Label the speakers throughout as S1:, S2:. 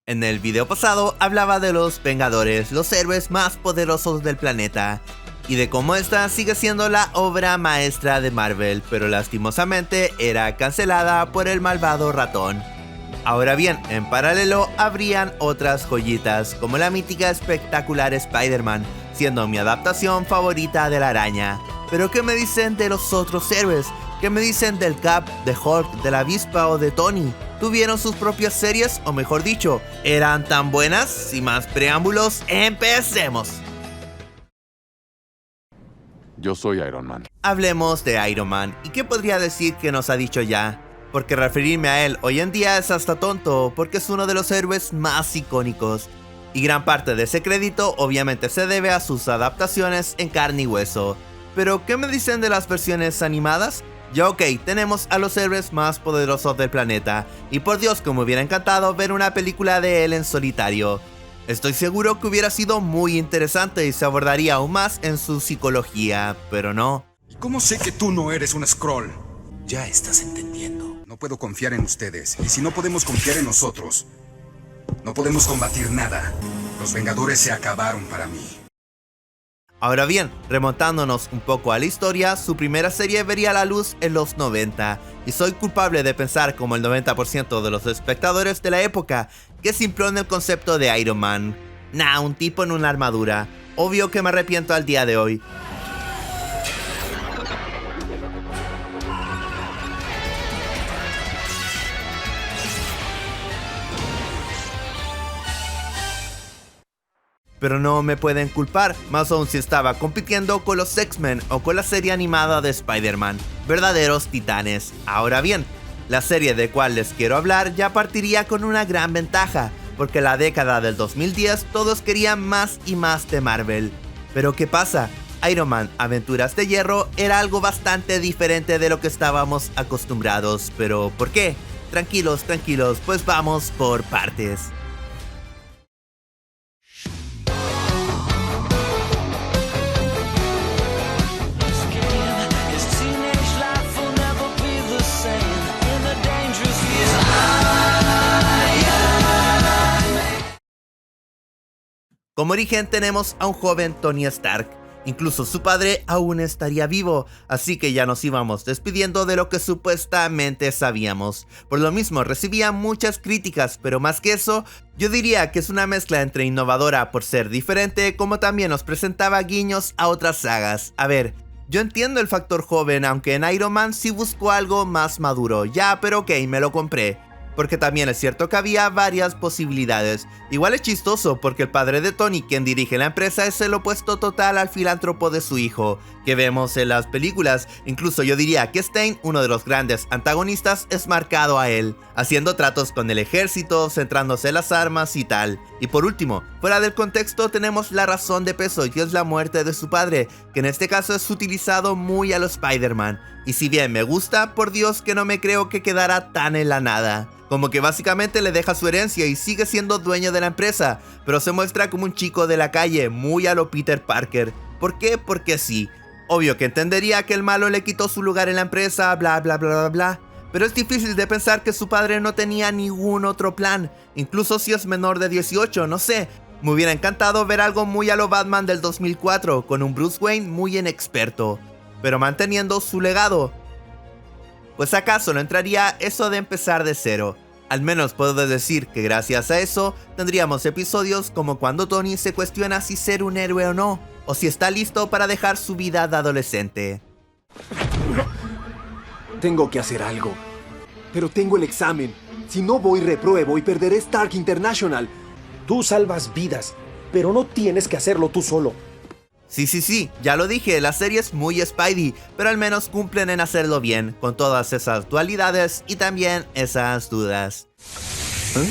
S1: En el video pasado hablaba de los Vengadores, los héroes más poderosos del planeta, y de cómo esta sigue siendo la obra maestra de Marvel, pero lastimosamente era cancelada por el malvado ratón. Ahora bien, en paralelo habrían otras joyitas, como la mítica espectacular Spider-Man, siendo mi adaptación favorita de la araña. Pero ¿qué me dicen de los otros héroes? ¿Qué me dicen del Cap, de Hulk, de la Avispa o de Tony? ¿Tuvieron sus propias series? O mejor dicho, ¿eran tan buenas? Sin más preámbulos, ¡empecemos!
S2: Yo soy Iron Man.
S1: Hablemos de Iron Man. ¿Y qué podría decir que nos ha dicho ya? Porque referirme a él hoy en día es hasta tonto, porque es uno de los héroes más icónicos. Y gran parte de ese crédito obviamente se debe a sus adaptaciones en carne y hueso. Pero ¿qué me dicen de las versiones animadas? Ya ok, tenemos a los héroes más poderosos del planeta, y por Dios que me hubiera encantado ver una película de él en solitario. Estoy seguro que hubiera sido muy interesante y se abordaría aún más en su psicología, pero no.
S3: ¿Y cómo sé que tú no eres un Skrull? Ya estás entendiendo. No puedo confiar en ustedes, y si no podemos confiar en nosotros, no podemos combatir nada. Los Vengadores se acabaron para mí.
S1: Ahora bien, remontándonos un poco a la historia, su primera serie vería la luz en los 90, y soy culpable de pensar como el 90% de los espectadores de la época, que simplón el concepto de Iron Man. Nah, un tipo en una armadura. Obvio que me arrepiento al día de hoy. Pero no me pueden culpar, más aún si estaba compitiendo con los X-Men o con la serie animada de Spider-Man, verdaderos titanes. Ahora bien, la serie de cual les quiero hablar ya partiría con una gran ventaja, porque en la década del 2010 todos querían más y más de Marvel. Pero ¿qué pasa? Iron Man Aventuras de Hierro era algo bastante diferente de lo que estábamos acostumbrados, pero ¿por qué? Tranquilos, pues vamos por partes. Como origen tenemos a un joven Tony Stark, incluso su padre aún estaría vivo, así que ya nos íbamos despidiendo de lo que supuestamente sabíamos. Por lo mismo recibía muchas críticas, pero más que eso, yo diría que es una mezcla entre innovadora por ser diferente, como también nos presentaba guiños a otras sagas. A ver, yo entiendo el factor joven, aunque en Iron Man sí buscó algo más maduro, ya, pero ok, me lo compré. Porque también es cierto que había varias posibilidades. Igual es chistoso porque el padre de Tony, quien dirige la empresa, es el opuesto total al filántropo de su hijo, que vemos en las películas. Incluso yo diría que Stein, uno de los grandes antagonistas, es marcado a él, haciendo tratos con el ejército, centrándose en las armas y tal. Y por último, fuera del contexto tenemos la razón de peso, y es la muerte de su padre, que en este caso es utilizado muy a lo Spider-Man. Y si bien me gusta, por Dios que no me creo que quedara tan en la nada. Como que básicamente le deja su herencia y sigue siendo dueño de la empresa, pero se muestra como un chico de la calle, muy a lo Peter Parker. ¿Por qué? Porque sí. Obvio que entendería que el malo le quitó su lugar en la empresa, bla bla bla bla bla. Pero es difícil de pensar que su padre no tenía ningún otro plan, incluso si es menor de 18, no sé. Me hubiera encantado ver algo muy a lo Batman del 2004, con un Bruce Wayne muy inexperto, pero manteniendo su legado. Pues acaso no entraría eso de empezar de cero. Al menos puedo decir que gracias a eso tendríamos episodios como cuando Tony se cuestiona si ser un héroe o no, o si está listo para dejar su vida de adolescente.
S4: Tengo que hacer algo, pero tengo el examen. Si no voy, repruebo y perderé Stark International.
S5: Tú salvas vidas, pero no tienes que hacerlo tú solo.
S1: Sí, ya lo dije, la serie es muy Spidey, pero al menos cumplen en hacerlo bien, con todas esas dualidades y también esas dudas.
S4: ¿Eh?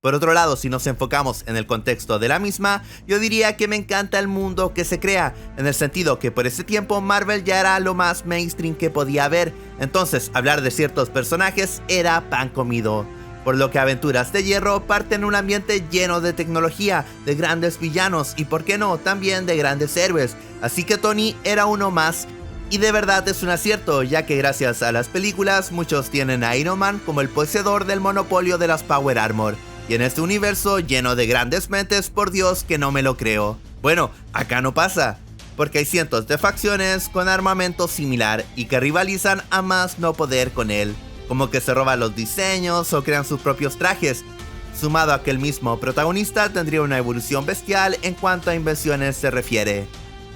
S1: Por otro lado, si nos enfocamos en el contexto de la misma, yo diría que me encanta el mundo que se crea, en el sentido que por ese tiempo Marvel ya era lo más mainstream que podía haber, entonces hablar de ciertos personajes era pan comido. por lo que Aventuras de Hierro parte en un ambiente lleno de tecnología, de grandes villanos y, por qué no, también de grandes héroes, así que Tony era uno más. Y de verdad es un acierto, ya que gracias a las películas muchos tienen a Iron Man como el poseedor del monopolio de las Power Armor, y en este universo lleno de grandes mentes, por Dios que no me lo creo. Bueno, acá no pasa, porque hay cientos de facciones con armamento similar y que rivalizan a más no poder con él, como que se roban los diseños o crean sus propios trajes, sumado a que el mismo protagonista tendría una evolución bestial en cuanto a invenciones se refiere,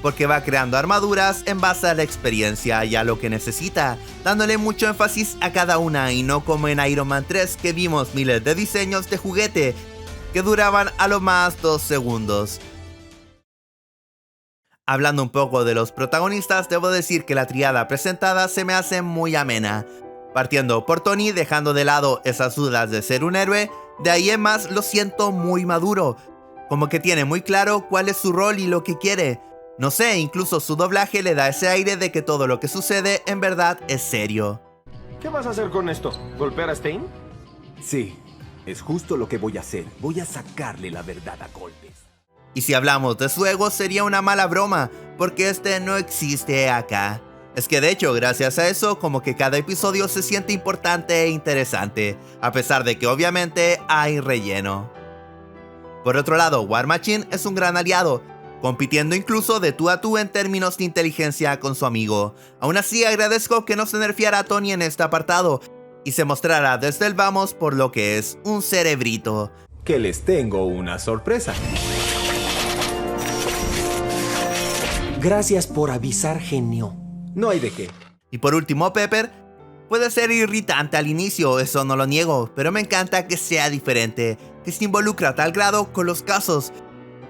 S1: porque va creando armaduras en base a la experiencia y a lo que necesita, dándole mucho énfasis a cada una y no como en Iron Man 3 que vimos miles de diseños de juguete que duraban a lo más 2 segundos. Hablando un poco de los protagonistas, debo decir que la triada presentada se me hace muy amena, partiendo por Tony, dejando de lado esas dudas de ser un héroe. De ahí en más lo siento muy maduro, como que tiene muy claro cuál es su rol y lo que quiere. No sé, incluso su doblaje le da ese aire de que todo lo que sucede en verdad es serio.
S5: ¿Qué vas a hacer con esto? ¿Golpear a Stein?
S4: Sí, es justo lo que voy a hacer. Voy a sacarle la verdad a golpes.
S1: Y si hablamos de su ego sería una mala broma, porque este no existe acá. Es que de hecho, gracias a eso, como que cada episodio se siente importante e interesante, a pesar de que obviamente hay relleno. Por otro lado, War Machine es un gran aliado, compitiendo incluso de tú a tú en términos de inteligencia con su amigo. Aún así agradezco que no se nerfeara a Tony en este apartado, y se mostrara desde el vamos por lo que es un cerebrito.
S4: Que les tengo una sorpresa.
S5: Gracias por avisar, genio.
S4: No hay de qué.
S1: Y por último, Pepper puede ser irritante al inicio, eso no lo niego, pero me encanta que sea diferente, que se involucra a tal grado con los casos,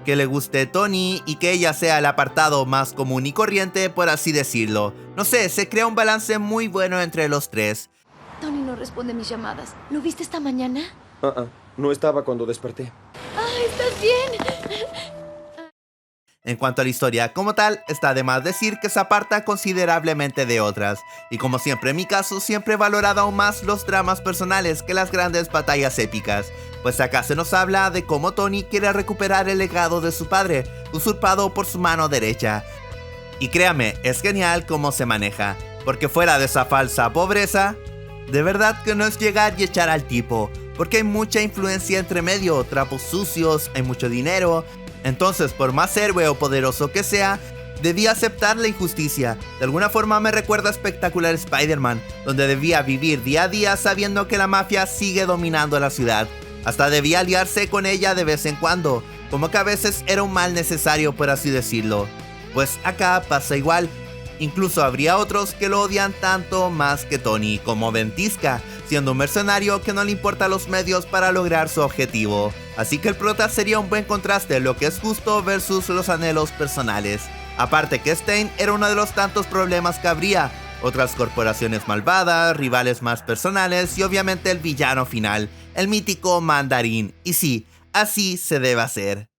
S1: que le guste Tony y que ella sea el apartado más común y corriente, por así decirlo. No sé, se crea un balance muy bueno entre los tres.
S6: Tony no responde mis llamadas. ¿Lo viste esta mañana?
S5: No estaba cuando desperté.
S6: ¿Estás bien?
S1: En cuanto a la historia como tal, está de más decir que se aparta considerablemente de otras, y como siempre en mi caso, siempre he valorado aún más los dramas personales que las grandes batallas épicas, pues acá se nos habla de cómo Tony quiere recuperar el legado de su padre, usurpado por su mano derecha. Y créame, es genial cómo se maneja, porque fuera de esa falsa pobreza, de verdad que no es llegar y echar al tipo, porque hay mucha influencia entre medio, trapos sucios, hay mucho dinero. Entonces, por más héroe o poderoso que sea, debía aceptar la injusticia. De alguna forma me recuerda a Espectacular Spider-Man, donde debía vivir día a día sabiendo que la mafia sigue dominando la ciudad. Hasta debía aliarse con ella de vez en cuando, como que a veces era un mal necesario, por así decirlo. Pues acá pasa igual. Incluso habría otros que lo odian tanto más que Tony, como Ventisca, siendo un mercenario que no le importa los medios para lograr su objetivo. Así que el prota sería un buen contraste, lo que es justo versus los anhelos personales. Aparte que Stein era uno de los tantos problemas que habría, otras corporaciones malvadas, rivales más personales y obviamente el villano final, el mítico Mandarín. Y sí, así se debe hacer.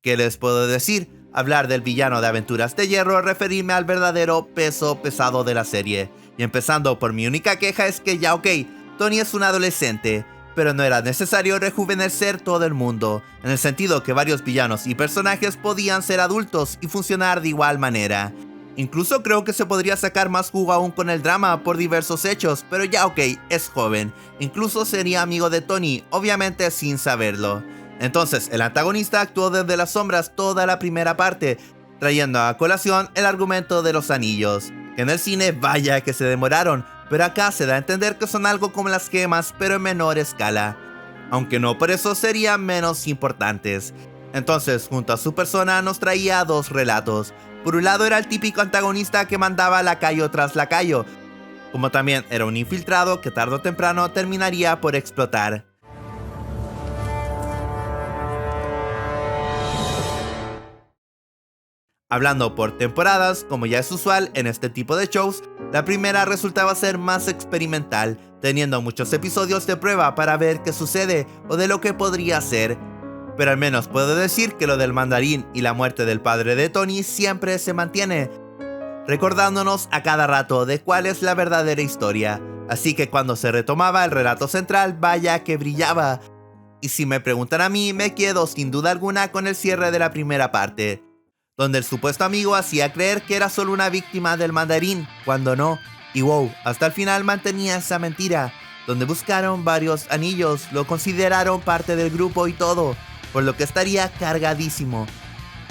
S1: ¿Qué les puedo decir? Hablar del villano de Aventuras de Hierro, referirme al verdadero peso pesado de la serie. Y empezando por mi única queja es que ya ok, Tony es un adolescente, pero no era necesario rejuvenecer todo el mundo, en el sentido que varios villanos y personajes podían ser adultos y funcionar de igual manera. Incluso creo que se podría sacar más jugo aún con el drama por diversos hechos, pero ya ok, es joven, incluso sería amigo de Tony, obviamente sin saberlo. Entonces el antagonista actuó desde las sombras toda la primera parte, trayendo a colación el argumento de los anillos, que en el cine vaya que se demoraron, pero acá se da a entender que son algo como las gemas, pero en menor escala, aunque no por eso serían menos importantes. Entonces, junto a su persona nos traía dos relatos. Por un lado era el típico antagonista que mandaba lacayo tras lacayo, como también era un infiltrado que tarde o temprano terminaría por explotar. Hablando por temporadas, como ya es usual en este tipo de shows, la primera resultaba ser más experimental, teniendo muchos episodios de prueba para ver qué sucede o de lo que podría ser. Pero al menos puedo decir que lo del Mandarín y la muerte del padre de Tony siempre se mantiene, recordándonos a cada rato de cuál es la verdadera historia. Así que cuando se retomaba el relato central, vaya que brillaba. Y si me preguntan a mí, me quedo sin duda alguna con el cierre de la primera parte, donde el supuesto amigo hacía creer que era solo una víctima del mandarín, cuando no. Y wow, hasta el final mantenía esa mentira, donde buscaron varios anillos, lo consideraron parte del grupo y todo, por lo que estaría cargadísimo,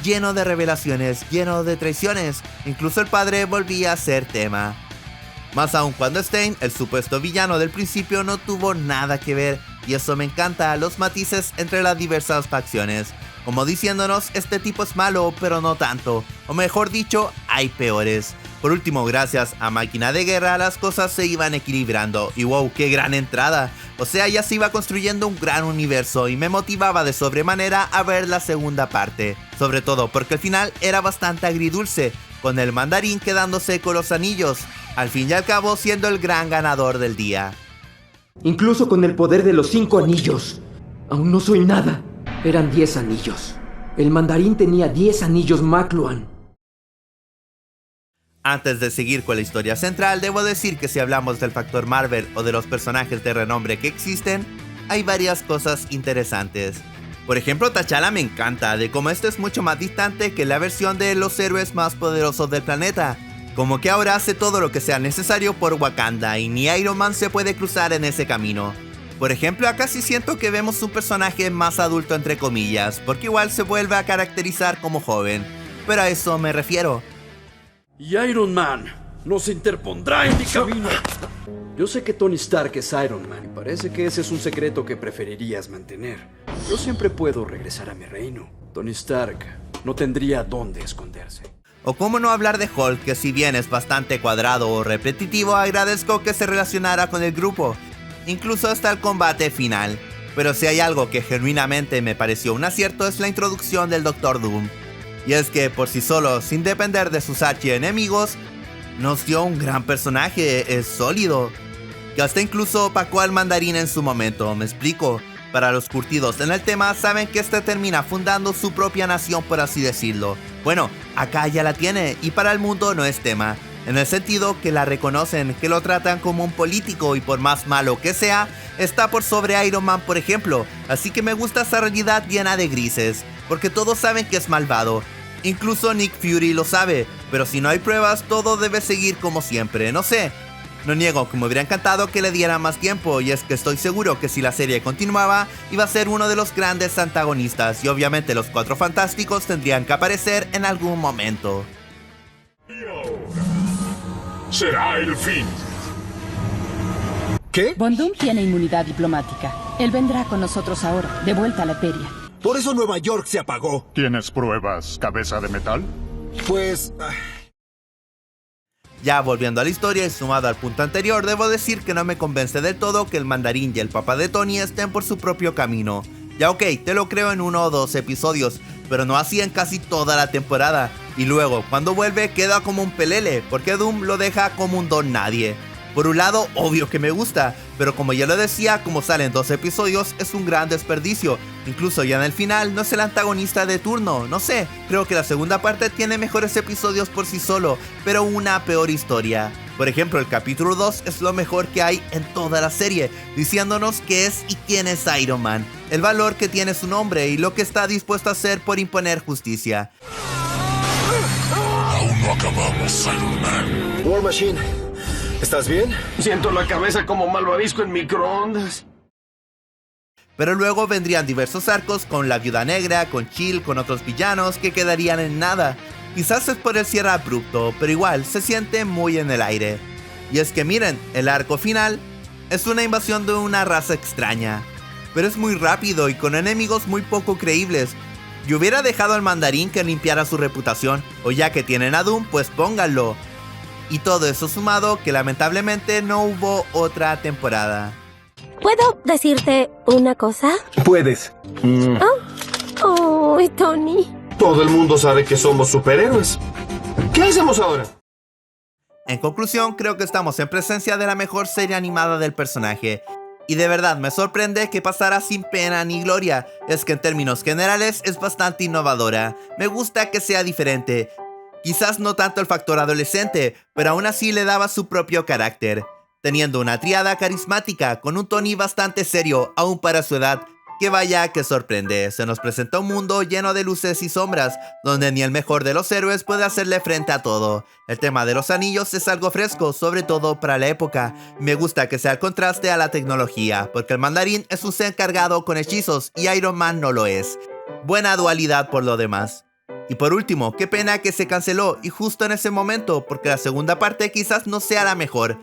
S1: lleno de revelaciones, lleno de traiciones, incluso el padre volvía a ser tema. Más aún cuando Stein, el supuesto villano del principio, no tuvo nada que ver, y eso me encanta, los matices entre las diversas facciones, como diciéndonos este tipo es malo pero no tanto, o mejor dicho, hay peores. Por último, gracias a Máquina de Guerra las cosas se iban equilibrando, y wow, qué gran entrada, o sea ya se iba construyendo un gran universo y me motivaba de sobremanera a ver la segunda parte, sobre todo porque el final era bastante agridulce, con el mandarín quedándose con los anillos, al fin y al cabo siendo el gran ganador del día.
S5: Incluso con el poder de los 5 anillos, aún no soy nada. Eran 10 anillos. El mandarín tenía 10 anillos Makluan.
S1: Antes de seguir con la historia central, debo decir que si hablamos del factor Marvel o de los personajes de renombre que existen, hay varias cosas interesantes. Por ejemplo, T'Challa me encanta, de cómo este es mucho más distante que la versión de los héroes más poderosos del planeta. Como que ahora hace todo lo que sea necesario por Wakanda y ni Iron Man se puede cruzar en ese camino. Por ejemplo, acá sí siento que vemos un personaje más adulto entre comillas, porque igual se vuelve a caracterizar como joven, pero a eso me refiero.
S7: Y Iron Man no se interpondrá en mi camino. Yo sé que Tony Stark es Iron Man y parece que ese es un secreto que preferirías mantener. Yo siempre puedo regresar a mi reino. Tony Stark no tendría dónde esconderse.
S1: O cómo no hablar de Hulk, que si bien es bastante cuadrado o repetitivo, agradezco que se relacionara con el grupo, incluso hasta el combate final. Pero si hay algo que genuinamente me pareció un acierto es la introducción del Doctor Doom. Y es que por sí solo, sin depender de sus archienemigos, nos dio un gran personaje, es sólido, que hasta incluso opacó al mandarín en su momento, me explico. Para los curtidos en el tema saben que este termina fundando su propia nación, por así decirlo. Bueno, acá ya la tiene y para el mundo no es tema, en el sentido que la reconocen, que lo tratan como un político y por más malo que sea, está por sobre Iron Man por ejemplo, así que me gusta esa realidad llena de grises, porque todos saben que es malvado, incluso Nick Fury lo sabe, pero si no hay pruebas todo debe seguir como siempre, no sé. No niego que me hubiera encantado que le diera más tiempo, y es que estoy seguro que si la serie continuaba, iba a ser uno de los grandes antagonistas, y obviamente los Cuatro Fantásticos tendrían que aparecer en algún momento.
S8: Será el fin.
S4: ¿Qué?
S9: Von Doom tiene inmunidad diplomática. Él vendrá con nosotros ahora, de vuelta a la feria.
S4: Por eso Nueva York se apagó.
S8: ¿Tienes pruebas, cabeza de metal?
S4: Pues...
S1: Ya volviendo a la historia y sumado al punto anterior, debo decir que no me convence del todo que el mandarín y el papá de Tony estén por su propio camino. Ya ok, te lo creo en 1 o 2 episodios, pero no así en casi toda la temporada. Y luego, cuando vuelve, queda como un pelele, porque Doom lo deja como un don nadie. Por un lado, obvio que me gusta, pero como ya lo decía, como salen 2 episodios, es un gran desperdicio. Incluso ya en el final, no es el antagonista de turno, no sé, creo que la segunda parte tiene mejores episodios por sí solo, pero una peor historia. Por ejemplo, el capítulo 2 es lo mejor que hay en toda la serie, diciéndonos qué es y quién es Iron Man, el valor que tiene su nombre y lo que está dispuesto a hacer por imponer justicia.
S8: Aún no acabamos, Iron Man.
S4: War Machine, ¿estás bien?
S5: Siento la cabeza como malvavisco en microondas.
S1: Pero luego vendrían diversos arcos con la Viuda Negra, con Chill, con otros villanos que quedarían en nada. Quizás es por el cierre abrupto, pero igual se siente muy en el aire. Y es que miren, el arco final es una invasión de una raza extraña, pero es muy rápido y con enemigos muy poco creíbles. Yo hubiera dejado al mandarín que limpiara su reputación, o ya que tienen a Doom, pues pónganlo. Y todo eso sumado que lamentablemente no hubo otra temporada.
S10: ¿Puedo decirte una cosa?
S4: Puedes.
S10: Oh, Tony.
S5: Todo el mundo sabe que somos superhéroes. ¿Qué hacemos ahora?
S1: En conclusión, creo que estamos en presencia de la mejor serie animada del personaje. Y de verdad me sorprende que pasara sin pena ni gloria. Es que en términos generales es bastante innovadora. Me gusta que sea diferente. Quizás no tanto el factor adolescente, pero aún así le daba su propio carácter, teniendo una tríada carismática con un Tony bastante serio, aún para su edad, que vaya que sorprende. Se nos presenta un mundo lleno de luces y sombras, donde ni el mejor de los héroes puede hacerle frente a todo. El tema de los anillos es algo fresco, sobre todo para la época. Me gusta que sea el contraste a la tecnología, porque el mandarín es un ser cargado con hechizos y Iron Man no lo es. Buena dualidad por lo demás. Y por último, qué pena que se canceló y justo en ese momento, porque la segunda parte quizás no sea la mejor,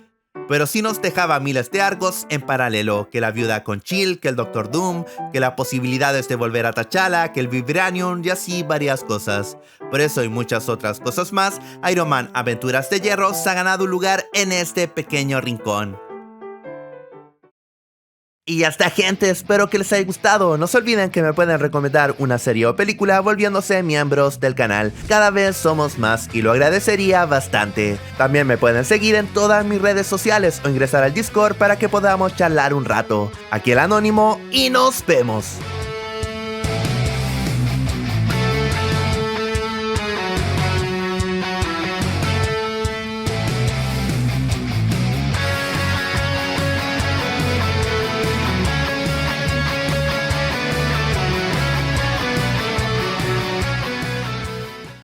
S1: pero sí nos dejaba miles de arcos en paralelo, que la viuda con Chill, que el Doctor Doom, que las posibilidades de volver a T'Challa, que el Vibranium y así varias cosas. Por eso y muchas otras cosas más, Iron Man Aventuras de Hierro se ha ganado un lugar en este pequeño rincón. Y ya está, gente, espero que les haya gustado. No se olviden que me pueden recomendar una serie o película volviéndose miembros del canal. Cada vez somos más y lo agradecería bastante. También me pueden seguir en todas mis redes sociales o ingresar al Discord para que podamos charlar un rato. Aquí el Anónimo y nos vemos.